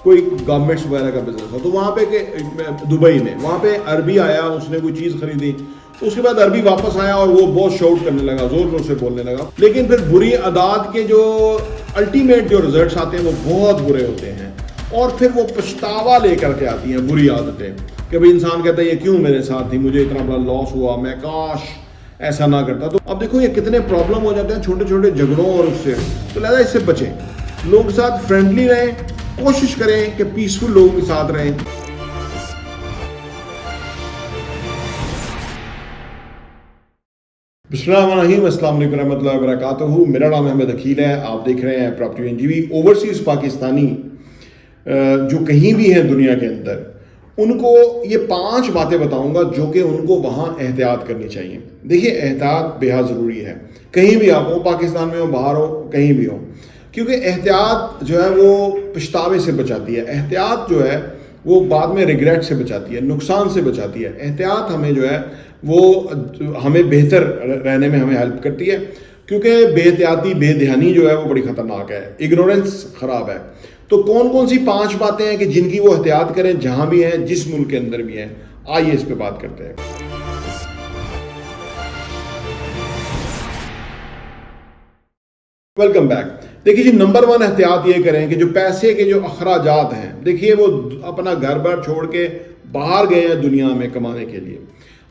کوئی گورنمنٹس وغیرہ کا بزنس ہو, تو وہاں پہ کہ دبئی میں وہاں پہ عربی آیا, اس نے کوئی چیز خریدی, اس کے بعد عربی واپس آیا اور وہ بہت شاؤٹ کرنے لگا, زور زور سے بولنے لگا, لیکن پھر بری عادات کے جو الٹیمیٹ جو رزلٹس آتے ہیں وہ بہت برے ہوتے ہیں, اور پھر وہ پچھتاوا لے کر کے آتی ہیں بری عادتیں, کہ بھئی انسان کہتا ہے یہ کیوں میرے ساتھ تھی, مجھے اتنا بڑا لاس ہوا, میں کاش ایسا نہ کرتا. تو اب دیکھو یہ کتنے پرابلم ہو جاتے ہیں چھوٹے چھوٹے جھگڑوں اور اس سے, تو لہذا اس سے بچیں, لوگوں کے ساتھ فرینڈلی رہیں, کوشش کریں کہ پیسفل لوگوں کے ساتھ رہیں. بسم اللہ الرحمن الرحیم, السلام علیکم ورحمۃ اللہ وبرکاتہ. میرا نام احمد عقیل ہے, آپ دیکھ رہے ہیں پراپرٹی این جی وی. اوورسیز پاکستانی جو کہیں بھی ہیں دنیا کے اندر, ان کو یہ 5 باتیں بتاؤں گا جو کہ ان کو وہاں احتیاط کرنی چاہیے. دیکھیے احتیاط بے حد ضروری ہے, کہیں بھی آپ ہو, پاکستان میں ہو, باہر ہو, کہیں بھی ہو, کیونکہ احتیاط جو ہے وہ پچھتاوے سے بچاتی ہے. احتیاط جو ہے وہ بعد میں ریگریٹ سے بچاتی ہے, نقصان سے بچاتی ہے. احتیاط ہمیں جو ہے وہ ہمیں بہتر رہنے میں ہمیں ہیلپ کرتی ہے, کیونکہ بے احتیاطی, بے دھیانی جو ہے وہ بڑی خطرناک ہے, اگنورنس خراب ہے. تو کون کون سی 5 باتیں ہیں کہ جن کی وہ احتیاط کریں جہاں بھی ہیں, جس ملک کے اندر بھی ہیں, آئیے اس پہ بات کرتے ہیں. Welcome back. دیکھیے جی, نمبر 1 احتیاط یہ کریں کہ جو پیسے کے جو اخراجات ہیں, دیکھیے وہ اپنا گھر بار چھوڑ کے باہر گئے ہیں دنیا میں کمانے کے لیے.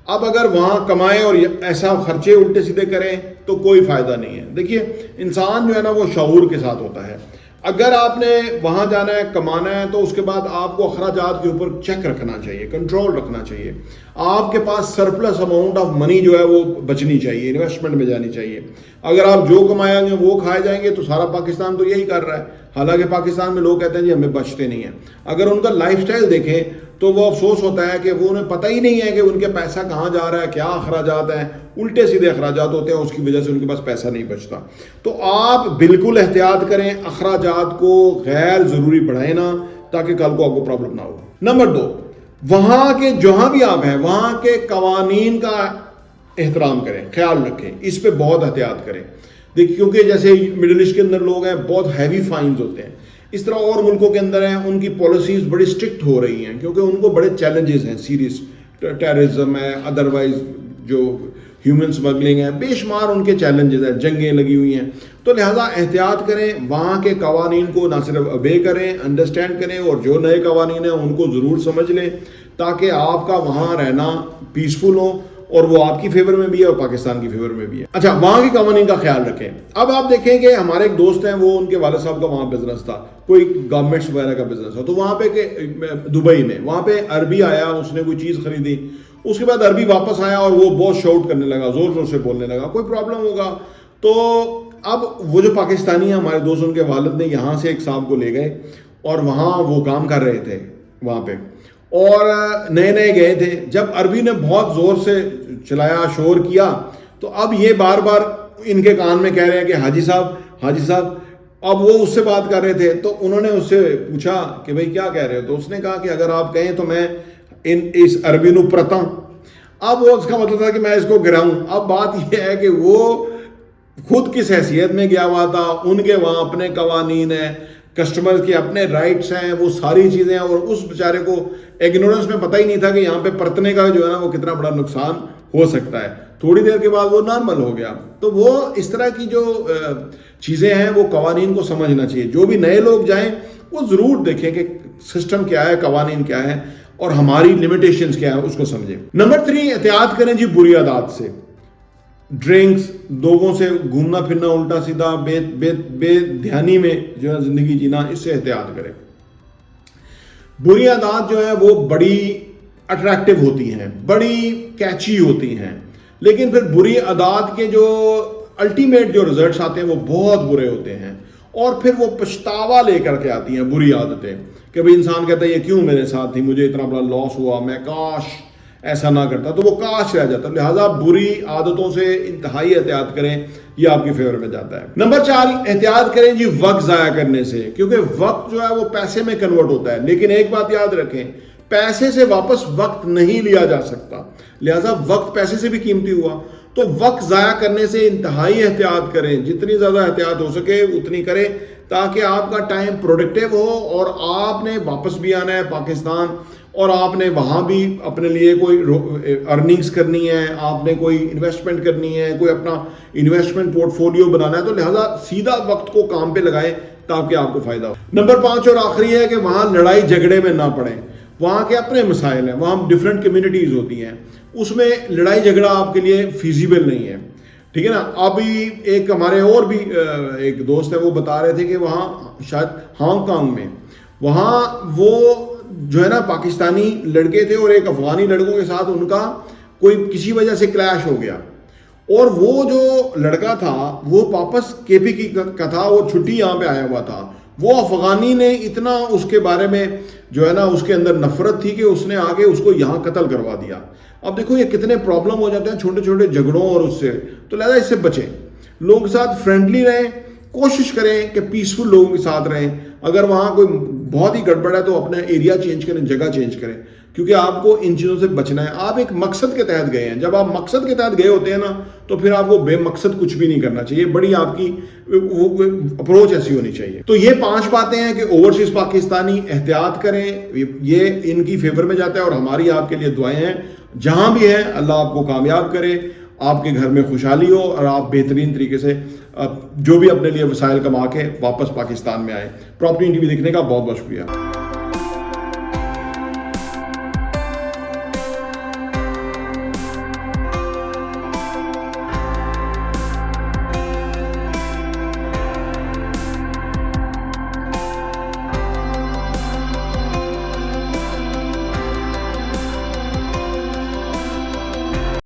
اب اگر وہاں کمائیں اور ایسا خرچے الٹے سیدھے کریں تو کوئی فائدہ نہیں ہے. دیکھیے انسان جو ہے نا وہ شعور کے ساتھ ہوتا ہے. اگر آپ نے وہاں جانا ہے, کمانا ہے, تو اس کے بعد آپ کو اخراجات کے اوپر چیک رکھنا چاہیے, کنٹرول رکھنا چاہیے. آپ کے پاس سرپلس اماؤنٹ آف منی جو ہے وہ بچنی چاہیے, انویسٹمنٹ میں جانی چاہیے. اگر آپ جو کمائیں گے وہ کھائے جائیں گے تو سارا پاکستان تو یہی کر رہا ہے. حالانکہ پاکستان میں لوگ کہتے ہیں جی ہمیں بچتے نہیں ہیں. اگر ان کا لائف سٹائل دیکھیں تو وہ افسوس ہوتا ہے کہ وہ انہیں پتہ ہی نہیں ہے کہ ان کے پیسہ کہاں جا رہا ہے, کیا اخراجات ہیں, الٹے سیدھے اخراجات ہوتے ہیں, اس کی وجہ سے ان کے پاس پیسہ نہیں بچتا. تو آپ بالکل احتیاط کریں, اخراجات کو غیر ضروری بڑھائیں نہ, تاکہ کل کو آپ کو پرابلم نہ ہو. نمبر 2, وہاں کے جہاں بھی آپ ہیں وہاں کے قوانین کا احترام کریں, خیال رکھیں, اس پہ بہت احتیاط کریں. دیکھیے کیونکہ جیسے مڈل ایسٹ کے اندر لوگ ہیں, بہت ہیوی فائنز ہوتے ہیں. اس طرح اور ملکوں کے اندر ہیں, ان کی پالیسیز بڑی اسٹرکٹ ہو رہی ہیں, کیونکہ ان کو بڑے چیلنجز ہیں, سیریس ٹیررزم ہے, ادروائز جو ہیومن سمگلنگ ہے, بے شمار ان کے چیلنجز ہیں, جنگیں لگی ہوئی ہیں. تو لہٰذا احتیاط کریں, وہاں کے قوانین کو نہ صرف اوبے کریں, انڈرسٹینڈ کریں, اور جو نئے قوانین ہیں ان کو ضرور سمجھ لیں, تاکہ آپ کا وہاں رہنا پیسفل ہو, اور وہ آپ کی فیور میں بھی ہے اور پاکستان کی فیور میں بھی ہے. اچھا, وہاں کی قوانین کا خیال رکھیں. اب آپ دیکھیں کہ ہمارے ایک دوست ہیں, وہ ان کے والد صاحب کا وہاں بزنس تھا, کوئی گورنمنٹس وغیرہ کا بزنس ہو, تو وہاں پہ کہ دبئی میں وہاں پہ عربی آیا, اس نے کوئی چیز خریدی, اس کے بعد عربی واپس آیا اور وہ بہت شاؤٹ کرنے لگا, زور زور سے بولنے لگا, کوئی پرابلم ہوگا. تو اب وہ جو پاکستانی ہیں ہمارے دوست, ان کے والد نے یہاں سے ایک صاحب کو لے گئے, اور وہاں وہ کام کر رہے تھے وہاں پہ, اور نئے نئے گئے تھے. جب عربی نے بہت زور سے چلایا, شور کیا, تو اب یہ بار بار ان کے کان میں کہہ رہے ہیں کہ حاجی صاحب, حاجی صاحب. اب وہ اس سے بات کر رہے تھے, تو انہوں نے اس سے پوچھا کہ بھئی کیا کہہ رہے ہو, تو اس نے کہا کہ اگر آپ کہیں تو میں اس عربی نو پرتا ہوں. اب وہ اس کا مطلب تھا کہ میں اس کو گراؤں. اب بات یہ ہے کہ وہ خود کس حیثیت میں گیا ہوا تھا, ان کے وہاں اپنے قوانین ہیں, کسٹمر کے اپنے رائٹس ہیں, وہ ساری چیزیں ہیں, اور اس بیچارے کو ایگنورنس میں پتہ ہی نہیں تھا کہ یہاں پہ پرتنے کا جو ہے نا وہ کتنا بڑا نقصان ہو سکتا ہے. تھوڑی دیر کے بعد وہ نارمل ہو گیا. تو وہ اس طرح کی جو چیزیں ہیں وہ قوانین کو سمجھنا چاہیے. جو بھی نئے لوگ جائیں وہ ضرور دیکھیں کہ سسٹم کیا ہے, قوانین کیا ہے, اور ہماری لمیٹیشنز کیا ہے, اس کو سمجھیں. نمبر 3, احتیاط کریں جی بری عادات سے. ڈرنکس, لوگوں سے گھومنا پھرنا الٹا سیدھا, بے دھیانی میں جو ہے زندگی جینا, اس سے احتیاط کریں. بری عادات جو ہے وہ بڑی اٹریکٹیو ہوتی ہیں, بڑی کیچی ہوتی ہیں, لیکن پھر بری عادات کے جو الٹیمیٹ جو رزلٹس آتے ہیں وہ بہت برے ہوتے ہیں, اور پھر وہ پچھتاوا لے کر کے آتی ہیں بری عادتیں, کہ بھئی انسان کہتا ہے یہ کیوں میرے ساتھ تھی, مجھے اتنا بڑا لاس ہوا, میں کاش ایسا نہ کرتا, تو وہ کاش رہ جاتا. لہٰذا بری عادتوں سے انتہائی احتیاط کریں, یہ آپ کی فیور میں جاتا ہے. نمبر 4, احتیاط کریں جی وقت ضائع کرنے سے, کیونکہ وقت جو ہے وہ پیسے میں کنورٹ ہوتا ہے, لیکن ایک بات یاد رکھیں, پیسے سے واپس وقت نہیں لیا جا سکتا. لہٰذا وقت پیسے سے بھی قیمتی ہوا, تو وقت ضائع کرنے سے انتہائی احتیاط کریں، جتنی زیادہ احتیاط ہو سکے اتنی کریں تاکہ آپ کا ٹائم پروڈکٹیو ہو اور آپ نے واپس بھی آنا ہے پاکستان اور آپ نے وہاں بھی اپنے لیے کوئی ارننگز کرنی ہے، آپ نے کوئی انویسٹمنٹ کرنی ہے، کوئی اپنا انویسٹمنٹ پورٹ فولیو بنانا ہے، تو لہٰذا سیدھا وقت کو کام پہ لگائیں تاکہ آپ کو فائدہ ہو۔ نمبر 5 اور آخری ہے کہ وہاں لڑائی جھگڑے میں نہ پڑیں، وہاں کے اپنے مسائل ہیں، وہاں ڈفرینٹ کمیونٹیز ہوتی ہیں، اس میں لڑائی جھگڑا آپ کے لیے فیزیبل نہیں ہے، ٹھیک ہے نا۔ ابھی ایک ہمارے اور بھی ایک دوست ہے، وہ بتا رہے تھے کہ وہاں شاید ہانگ کانگ میں وہاں وہ جو ہے نا پاکستانی لڑکے تھے اور ایک افغانی لڑکوں کے ساتھ ان کا کوئی کسی وجہ سے کلیش ہو گیا، اور وہ جو لڑکا تھا وہ واپس کے پی کی کا تھا، وہ چھٹی یہاں پہ آیا ہوا تھا، وہ افغانی نے اتنا اس کے بارے میں جو ہے نا اس کے اندر نفرت تھی کہ اس نے آگے اس کو یہاں قتل کروا دیا۔ اب دیکھو یہ کتنے پرابلم ہو جاتے ہیں چھوٹے چھوٹے جھگڑوں اور اس سے، تو لہذا اس سے بچیں، لوگوں کے ساتھ فرینڈلی رہیں، کوشش کریں کہ پیسفل لوگوں کے ساتھ رہیں۔ اگر وہاں کوئی بہت ہی گڑبڑ ہے تو اپنا ایریا چینج کریں، جگہ چینج کریں، کیونکہ آپ کو ان چیزوں سے بچنا ہے۔ آپ ایک مقصد کے تحت گئے ہیں، جب آپ مقصد کے تحت گئے ہوتے ہیں نا تو پھر آپ کو بے مقصد کچھ بھی نہیں کرنا چاہیے، بڑی آپ کی اپروچ ایسی ہونی چاہیے۔ تو یہ 5 باتیں ہیں کہ اوورسیز پاکستانی احتیاط کریں، یہ ان کی فیور میں جاتا ہے، اور ہماری آپ کے لیے دعائیں ہیں جہاں بھی ہیں، اللہ آپ کو کامیاب کرے، آپ کے گھر میں خوشحالی ہو اور آپ بہترین طریقے سے جو بھی اپنے لیے وسائل کما کے واپس پاکستان میں آئیں۔ پراپرٹی ٹی وی دیکھنے کا بہت بہت شکریہ۔